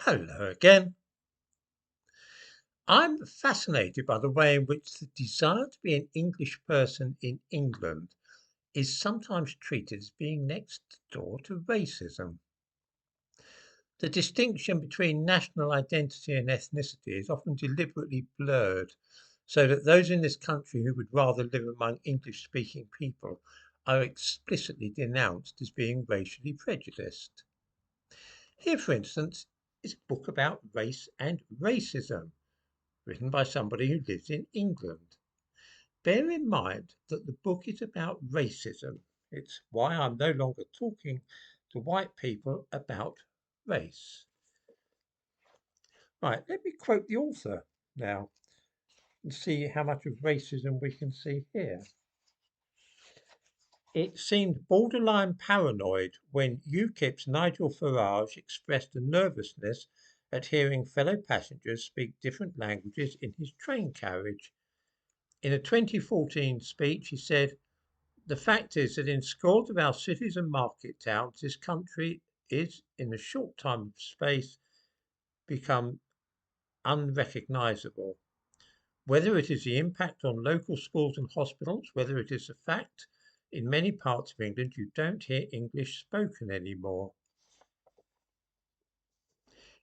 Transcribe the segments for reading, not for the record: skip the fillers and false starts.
Hello again. I'm fascinated by the way in which the desire to be an English person in England is sometimes treated as being next door to racism. The distinction between national identity and ethnicity is often deliberately blurred, so that those in this country who would rather live among English speaking people are explicitly denounced as being racially prejudiced. Here, for instance, is a book about race and racism, written by somebody who lives in England. Bear in mind that the book is about racism. It's why I'm no longer talking to white people about race. Right, let me quote the author now and see how much of racism we can see here. It seemed borderline paranoid when UKIP's Nigel Farage expressed a nervousness at hearing fellow passengers speak different languages in his train carriage. In a 2014 speech, he said, "The fact is that in scores of our cities and market towns, this country is, in a short time of space, become unrecognisable. Whether it is the impact on local schools and hospitals, whether it is the fact in many parts of England you don't hear English spoken anymore."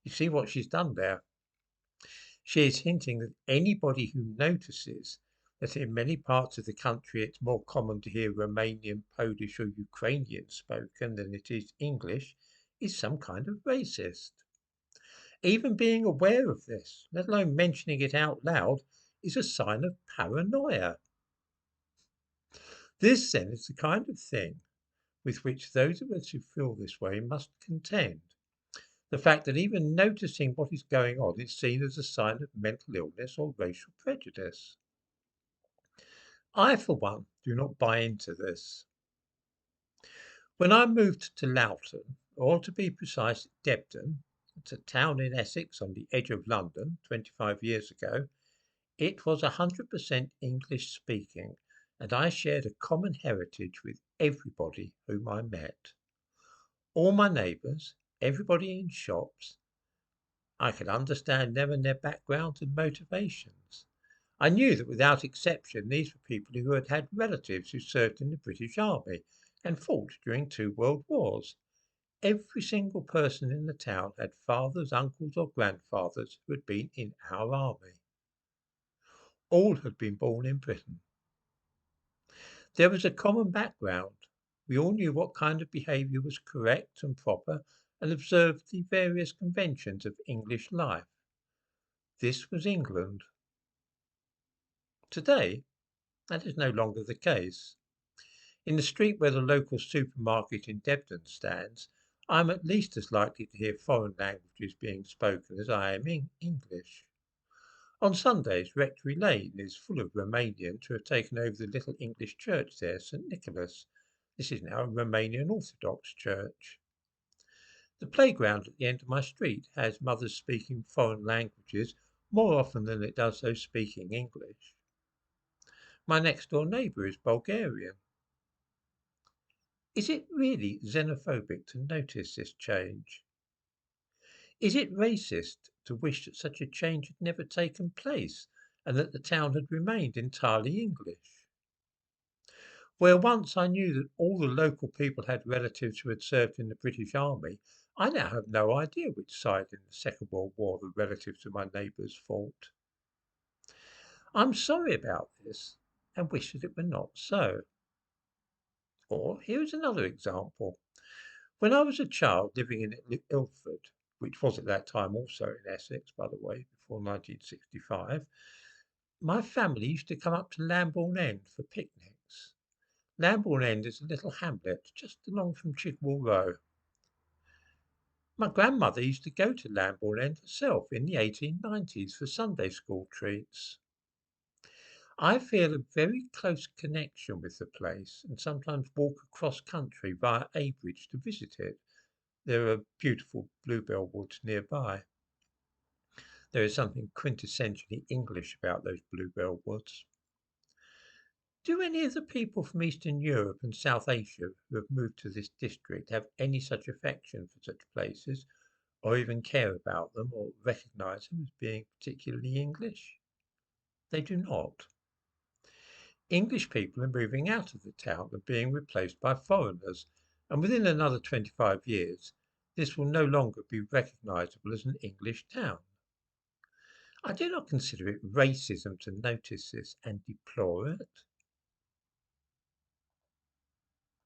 You see what she's done there? She is hinting that anybody who notices that in many parts of the country it's more common to hear Romanian, Polish, or Ukrainian spoken than it is English is some kind of racist. Even being aware of this, let alone mentioning it out loud, is a sign of paranoia. This, then, is the kind of thing with which those of us who feel this way must contend. The fact that even noticing what is going on is seen as a sign of mental illness or racial prejudice. I, for one, do not buy into this. When I moved to Loughton, or to be precise, Debden, it's a town in Essex on the edge of London 25 years ago, it was 100% English speaking, and I shared a common heritage with everybody whom I met. All my neighbours, everybody in shops, I could understand them and their backgrounds and motivations. I knew that without exception these were people who had had relatives who served in the British Army and fought during two world wars. Every single person in the town had fathers, uncles, or grandfathers who had been in our army. All had been born in Britain. There was a common background. We all knew what kind of behaviour was correct and proper and observed the various conventions of English life. This was England. Today, that is no longer the case. In the street where the local supermarket in Debden stands, I am at least as likely to hear foreign languages being spoken as I am in English. On Sundays, Rectory Lane is full of Romanians who have taken over the little English church there, St. Nicholas. This is now a Romanian Orthodox church. The playground at the end of my street has mothers speaking foreign languages more often than it does those speaking English. My next door neighbour is Bulgarian. Is it really xenophobic to notice this change? Is it racist to wish that such a change had never taken place and that the town had remained entirely English? Where once I knew that all the local people had relatives who had served in the British Army, I now have no idea which side in the Second World War the relatives of my neighbours fought. I'm sorry about this and wish that it were not so. Or here is another example. When I was a child living in Ilford, which was at that time also in Essex, by the way, before 1965, my family used to come up to Lambourne End for picnics. Lambourne End is a little hamlet just along from Chigwell Row. My grandmother used to go to Lambourne End herself in the 1890s for Sunday school treats. I feel a very close connection with the place and sometimes walk across country via Abridge to visit it. There are beautiful bluebell woods nearby. There is something quintessentially English about those bluebell woods. Do any of the people from Eastern Europe and South Asia who have moved to this district have any such affection for such places, or even care about them or recognize them as being particularly English. They do not. English people are moving out of the town and being replaced by foreigners, and within another 25 years, this will no longer be recognizable as an English town. I do not consider it racism to notice this and deplore it.